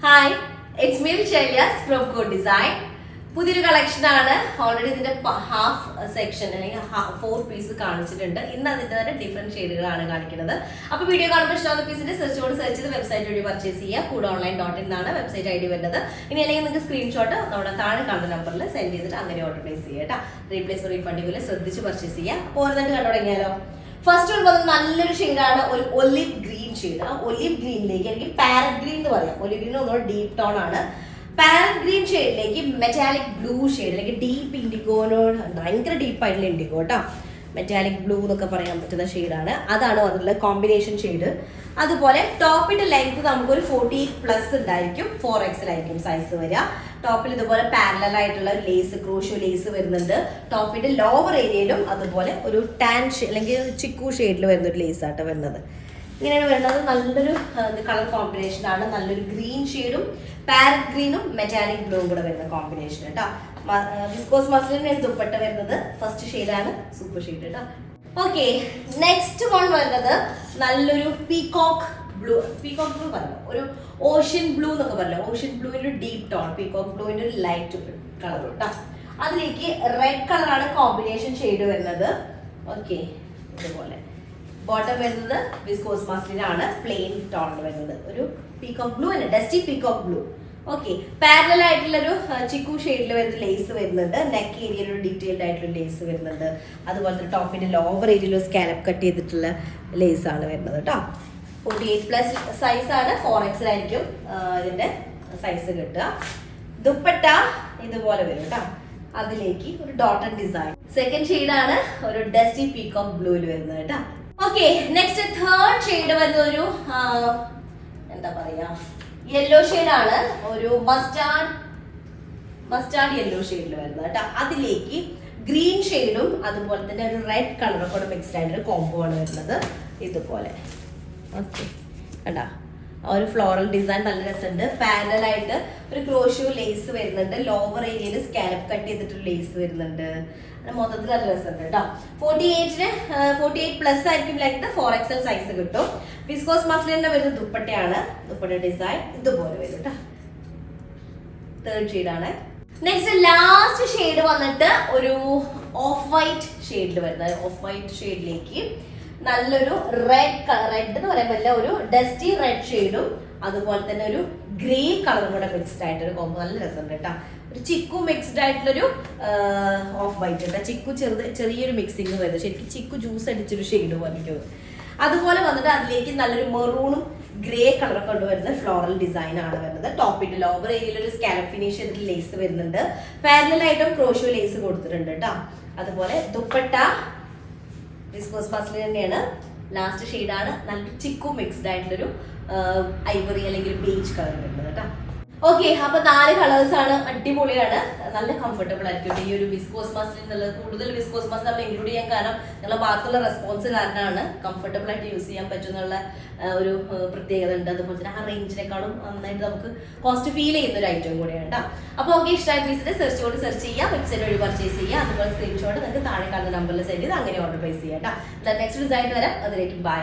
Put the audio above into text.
Hi, it's me Shailiyas from code design. പുതിയൊരു കളക്ഷനാണ്. Already ഇതിന്റെ ഹാഫ് സെക്ഷൻ അല്ലെങ്കിൽ 4 പീസ് കാണിച്ചിട്ടുണ്ട്. ഇന്ന് അതിന്റെ തന്നെ ഡിഫറെന്റ് ഷെയ്ഡുകളാണ് കാണിക്കുന്നത്. അപ്പോൾ വീഡിയോ കാണുമ്പോൾ ഇഷ്ടമുള്ള പീസിന്റെ സെർച്ച് ചെയ്ത് വെബ്സൈറ്റ് വഴി പർച്ചേസ് ചെയ്യുക. കൂടെ online.in എന്നാണ് വെബ്സൈറ്റ് ഐ ഡി വരുന്നത്. ഇനി അല്ലെങ്കിൽ നിങ്ങൾക്ക് സ്ക്രീൻഷോട്ട് നമ്മുടെ താഴെ കാണുന്ന നമ്പറിൽ സെൻഡ് ചെയ്തിട്ട് അങ്ങനെ ഓർഡർ പ്ലേസ് ചെയ്യുക കേട്ടോ. റീപ്ലേസ് റീഫണ്ടിങ്ങിൽ ശ്രദ്ധിച്ച് പർച്ചേസ് ചെയ്യുക. അപ്പോൾ ഓരോന്നിട്ട് കണ്ടു തുടങ്ങിയാലോ. ഫസ്റ്റ് വന്നത് നല്ലൊരു ഷെയ്ഡാണ്, ഒരു ഒലിവ് ഗ്രീൻ ഷെയ്ഡ്. ആ ഒലിവ് ഗ്രീനിലേക്ക് എനിക്ക് പാരറ്റ് ഗ്രീൻ എന്ന് പറയാം. ഒലിവ് ഗ്രീൻ ഒന്നുകൂടെ ഡീപ് ടോൺ ആണ്. പാരറ്റ് ഗ്രീൻ ഷെയ്ഡിലേക്ക് മെറ്റാലിക് ബ്ലൂ ഷെയ്ഡ് അല്ലെങ്കിൽ ഡീപ്പ് ഇൻഡിഗോനോട് ഭയങ്കര ഡീപ്പായിട്ടുള്ള ഇൻഡിഗോ കേട്ടോ. മെറ്റാലിക് ബ്ലൂ എന്നൊക്കെ പറയാൻ പറ്റുന്ന ഷെയ്ഡാണ്. അതാണ് അതിലുള്ള കോമ്പിനേഷൻ ഷെയ്ഡ്. അതുപോലെ ടോപ്പിന്റെ ലെങ്ത് നമുക്കൊരു 48+ ഉണ്ടായിരിക്കും. 4XL ആയിരിക്കും സൈസ് വരിക. ടോപ്പിൽ ഇതുപോലെ പാരലൽ ആയിട്ടുള്ള ലേസ്, ക്രോഷ്യോ ലേസ് വരുന്നുണ്ട്. ടോപ്പിന്റെ ലോവർ ഏരിയയിലും അതുപോലെ ഒരു ടാൻ അല്ലെങ്കിൽ ചിക്കു ഷെയ്ഡിൽ വരുന്ന ഒരു ലേസ് ആട്ടോ വരുന്നത്. ഇങ്ങനെയാണ് വരുന്നത്. നല്ലൊരു കളർ കോമ്പിനേഷൻ ആണ്. നല്ലൊരു ഗ്രീൻ ഷെയ്ഡും പാരറ്റ് ഗ്രീനും മെറ്റാലിക് ബ്ലൂവും കൂടെ വരുന്ന കോമ്പിനേഷൻ കേട്ടോ. വിസ്കോസ് മസ്ലിനാണ് ദുപ്പട്ട വരുന്നത്. ഫസ്റ്റ് ഷെയ്ഡാണ്, സൂപ്പർ ഷെയ്ഡ് കേട്ടോ. ഓക്കെ, നെക്സ്റ്റ് വൺ വരുന്നത് നല്ലൊരു പീകോക്ക് ബ്ലൂ പറഞ്ഞോ, ഒരു ഓഷ്യൻ ബ്ലൂ എന്നൊക്കെ പറഞ്ഞോ. ഓഷ്യൻ ബ്ലൂവിന്റെ ഒരു ഡീപ് ടോൺ, പീകോക്ക് ബ്ലൂവിന്റെ ഒരു ലൈറ്റ് കളർ കേട്ടോ. അതിലേക്ക് റെഡ് കളറാണ് കോമ്പിനേഷൻ ഷെയ്ഡ് വരുന്നത്. ഓക്കെ, ഇതുപോലെ ബോട്ടം വരുന്നത് വിസ്കോസ് മസ്ലിനാണ്, പ്ലെയിൻ ടോൺ വരുന്നത്. ഒരു പീകോക്ക് ബ്ലൂ അല്ല, dusty peacock blue. Okay, parallel ആയിട്ടുള്ളൊരു ചിക്കു ഷെയ്ഡിൽ വരുന്ന ലേസ് വരുന്നുണ്ട്. നെക്ക് ഏരിയയിൽ ഒരു ഡീറ്റെയിൽഡ് ആയിട്ടുള്ള ലേസ് വരുന്നുണ്ട്. അതുപോലെ ടോപ്പിന്റെ ലോവർ ഏരിയയിൽ ഒരു സ്കാലപ്പ് കട്ട് ചെയ്തിട്ടുള്ള ലേസ് ആണ് വരുന്നത് കേട്ടോ. 48+ സൈസ് ആണ്. 4XL ആയിരിക്കും ഇതിന്റെ സൈസ് കിട്ടുക. ദുപ്പട്ട ഇതുപോലെ വരും കേട്ടോ. അതിലേക്ക് ഒരു ഡോട്ടഡ് ഡിസൈൻ. സെക്കൻഡ് ഷെയ്ഡാണ് ഒരു ഡസ്റ്റി പീകോക്ക് ബ്ലൂവിൽ വരുന്നത് കേട്ടോ. ഓക്കെ, നെക്സ്റ്റ് തേർഡ് ഷെയ്ഡ് വരുന്ന ഒരു എന്താ പറയാ, യെല്ലോ ഷെയ്ഡാണ്. ഒരു മസ്റ്റാർഡ് യെല്ലോ ഷെയ്ഡിൽ വരുന്നത് കേട്ടോ. അതിലേക്ക് ഗ്രീൻ ഷെയ്ഡും അതുപോലെ തന്നെ ഒരു റെഡ് കളറും കൂടെ മിക്സ്ഡ് ആയിട്ടൊരു കോംബോ ആണ് വരുന്നത്. ഇതുപോലെ ഓക്കെ കണ്ടാ, ഒരു ഫ്ലോറൽ ഡിസൈൻ നല്ല രസമുണ്ട്. പാരലൽ ആയിട്ട് ഒരു ക്രോഷ്യോ ലേസ് വരുന്നുണ്ട്. ലോവർ ഏരിയയിൽ സ്കാലപ്പ് കട്ട് ചെയ്തിട്ടൊരു ലേസ് വരുന്നുണ്ട്. മൊത്തത്തിൽ നല്ല രസമുണ്ട് കേട്ടോ. 48+ ആയിരിക്കും ലെങ്ത്. 4XL സൈസ് കിട്ടും. വിസ്കോസ് മസ്ലിന്റെ വരുന്ന ദുപ്പട്ടയാണ്. ദുപ്പട്ട ഡിസൈൻ ഇതുപോലെ വരും കേട്ടോ. തേർഡ് ഷെയ്ഡാണ്. നെക്സ്റ്റ് ലാസ്റ്റ് ഷെയ്ഡ് വന്നിട്ട് ഒരു ഓഫ് വൈറ്റ് ഷെയ്ഡിൽ വരുന്നത്. ഓഫ് വൈറ്റ് ഷെയ്ഡിലേക്ക് നല്ലൊരു റെഡ് എന്ന് പറയാൻ പറ്റില്ല, ഒരു ഡസ്റ്റി റെഡ് ഷെയ്ഡും അതുപോലെ തന്നെ ഒരു ഗ്രേ കളറും കൂടെ മിക്സ്ഡ് ആയിട്ടൊരു കോമ്പോ. നല്ല രസമുണ്ട് കേട്ടോ. ഒരു ചിക്കു മിക്സ്ഡ് ആയിട്ടുള്ളൊരു ഓഫ് വൈറ്റ് കേട്ടോ. ചിക്കു ചെറിയൊരു മിക്സിങ് വരുന്നത്. ശരിക്കും ചിക്കു ജ്യൂസ് അടിച്ചൊരു ഷെയ്ഡ് പോലെ. അതുപോലെ വന്നിട്ട് അതിലേക്ക് നല്ലൊരു മെറൂണും ഗ്രേ കളറൊക്കെ കൊണ്ടുവരുന്ന ഫ്ലോറൽ ഡിസൈൻ ആണ് വരുന്നത്. ടോപ്പിന്റെ ലോവർ ഏരിയയിൽ ഒരു സ്കാലപ്പ് ഫിനിഷ് ചെയ്തിട്ട് ലേസ് വരുന്നുണ്ട്. പാരലൽ ആയിട്ടും ക്രോഷ്യോ ലേസ് കൊടുത്തിട്ടുണ്ട് കേട്ടോ. അതുപോലെ ദുപ്പട്ട വിസ്കോസ് മസ്ലിൻ തന്നെയാണ്. ലാസ്റ്റ് ഷെയ്ഡാണ് നല്ലൊരു ചിക്കു മിക്സ്ഡ് ആയിട്ടുള്ളൊരു ഐവറി അല്ലെങ്കിൽ ബേജ് കളർ വരുന്നത് കേട്ടോ. ഓക്കെ, അപ്പൊ 4 കളേഴ്സ് ആണ്. അടിപൊളിയാണ്, നല്ല കംഫർട്ടബിൾ ആയിരിക്കും. ഈ ഒരു വിസ്കോസ് മസ്ലിൻ എന്നുള്ളത് കൂടുതൽ വിസ്കോസ് മസ്ലിൻ നമ്മൾ ഇൻക്ലൂഡ് ചെയ്യാൻ കാരണം നിങ്ങളുടെ ബാക്കിയുള്ള റെസ്പോൺസ് കാരണമാണ്. കംഫർട്ടബിൾ ആയിട്ട് യൂസ് ചെയ്യാൻ പറ്റുന്നുള്ള ഒരു പ്രത്യേകത ഉണ്ട്. അതുപോലെ തന്നെ ആ റേഞ്ചിനേക്കാളും നന്നായിട്ട് നമുക്ക് കോസ്റ്റ് ഫീൽ ചെയ്യുന്ന ഒരു ഐറ്റം കൂടിയാണ് കേട്ടോ. അപ്പോൾ ഓക്കെ, ഇഷ്ടമായ പീസിന്റെ സെർച്ച് ചെയ്യുക, വെബ്സൈറ്റ് വഴി പർച്ചേസ് ചെയ്യുക. അതുപോലെ സ്ക്രീൻഷോട്ട് നിങ്ങൾക്ക് താഴെ കാണുന്ന നമ്പറിൽ സെൻഡ് ചെയ്ത് അങ്ങനെ ഓർഡർ പ്ലേസ് ചെയ്യാം കേട്ടോ. നെക്സ്റ്റ് ഡിസൈൻ വരാം. അതിലേക്ക് ബൈ.